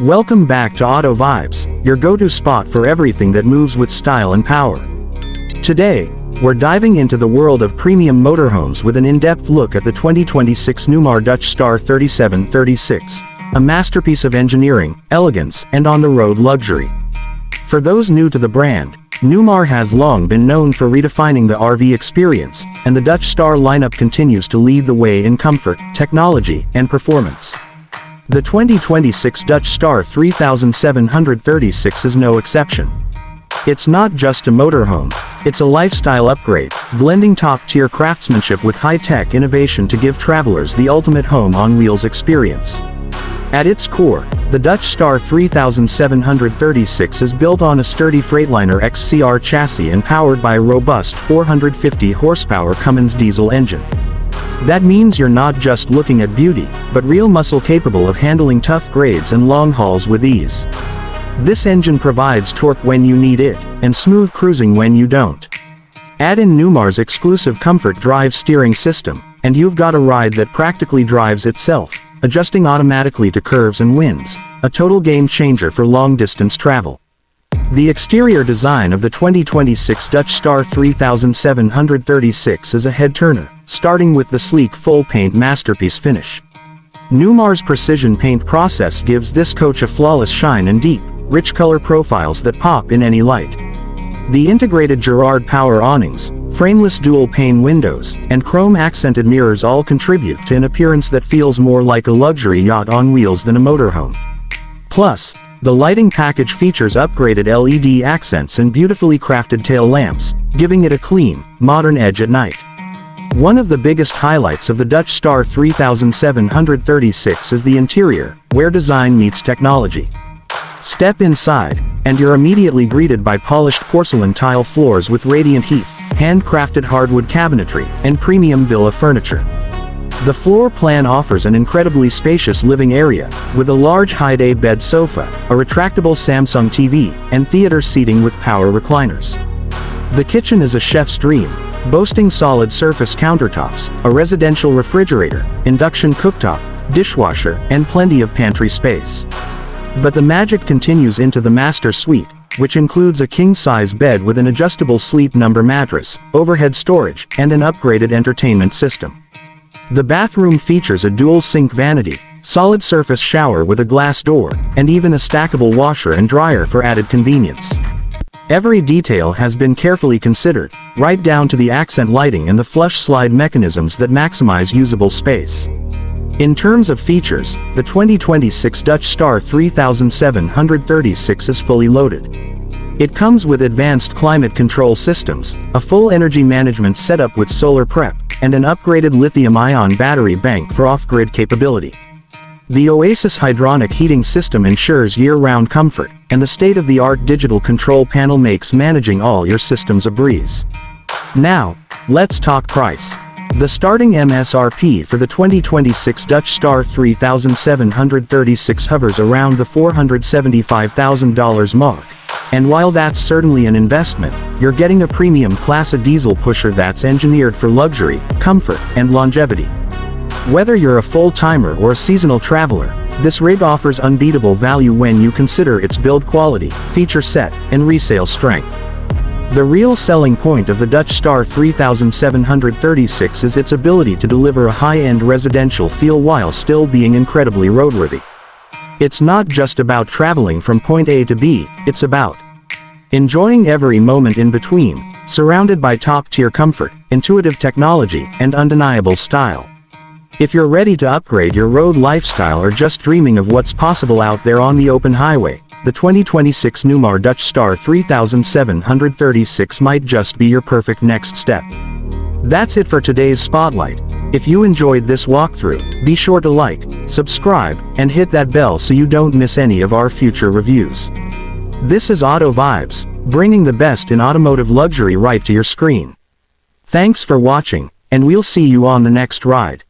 Welcome back to Auto Vibes, your go-to spot for everything that moves with style and power. Today, we're diving into the world of premium motorhomes with an in-depth look at the 2026 Newmar Dutch Star 3736, a masterpiece of engineering, elegance, and on-the-road luxury. For those new to the brand, Newmar has long been known for redefining the RV experience, and the Dutch Star lineup continues to lead the way in comfort, technology, and performance. The 2026 Dutch Star 3736 is no exception. It's not just a motorhome, it's a lifestyle upgrade, blending top-tier craftsmanship with high-tech innovation to give travelers the ultimate home-on-wheels experience. At its core, the Dutch Star 3736 is built on a sturdy Freightliner XCR chassis and powered by a robust 450 horsepower Cummins diesel engine. That means you're not just looking at beauty, but real muscle capable of handling tough grades and long hauls with ease. This engine provides torque when you need it, and smooth cruising when you don't. Add in Newmar's exclusive Comfort Drive steering system, and you've got a ride that practically drives itself, adjusting automatically to curves and winds, a total game changer for long-distance travel. The exterior design of the 2026 Dutch Star 3736 is a head-turner, starting with the sleek full-paint masterpiece finish. Newmar's precision paint process gives this coach a flawless shine and deep, rich color profiles that pop in any light. The integrated Girard power awnings, frameless dual-pane windows, and chrome-accented mirrors all contribute to an appearance that feels more like a luxury yacht on wheels than a motorhome. Plus, the lighting package features upgraded LED accents and beautifully crafted tail lamps, giving it a clean, modern edge at night. One of the biggest highlights of the Dutch Star 3736 is the interior, where design meets technology. Step inside, and you're immediately greeted by polished porcelain tile floors with radiant heat, handcrafted hardwood cabinetry, and premium villa furniture. The floor plan offers an incredibly spacious living area, with a large high-day bed sofa, a retractable Samsung TV, and theater seating with power recliners. The kitchen is a chef's dream, boasting solid surface countertops, a residential refrigerator, induction cooktop, dishwasher, and plenty of pantry space. But the magic continues into the master suite, which includes a king-size bed with an adjustable sleep number mattress, overhead storage, and an upgraded entertainment system. The bathroom features a dual-sink vanity, solid surface shower with a glass door, and even a stackable washer and dryer for added convenience. Every detail has been carefully considered, right down to the accent lighting and the flush slide mechanisms that maximize usable space. In terms of features, the 2026 Dutch Star 3736 is fully loaded. It comes with advanced climate control systems, a full energy management setup with solar prep, and an upgraded lithium-ion battery bank for off-grid capability. The Oasis hydronic heating system ensures year-round comfort, and the state-of-the-art digital control panel makes managing all your systems a breeze. Now, let's talk price. The starting MSRP for the 2026 Dutch Star 3736 hovers around the $475,000 mark. And while that's certainly an investment, you're getting a premium Class A diesel pusher that's engineered for luxury, comfort, and longevity. Whether you're a full-timer or a seasonal traveler, this rig offers unbeatable value when you consider its build quality, feature set, and resale strength. The real selling point of the Dutch Star 3736 is its ability to deliver a high-end residential feel while still being incredibly roadworthy. It's not just about traveling from point A to B, it's about enjoying every moment in between, surrounded by top-tier comfort, intuitive technology, and undeniable style. If you're ready to upgrade your road lifestyle or just dreaming of what's possible out there on the open highway, the 2026 Newmar Dutch Star 3736 might just be your perfect next step. That's it for today's Spotlight. If you enjoyed this walkthrough, be sure to like, subscribe, and hit that bell so you don't miss any of our future reviews. This is Auto Vibes, bringing the best in automotive luxury right to your screen. Thanks for watching, and we'll see you on the next ride.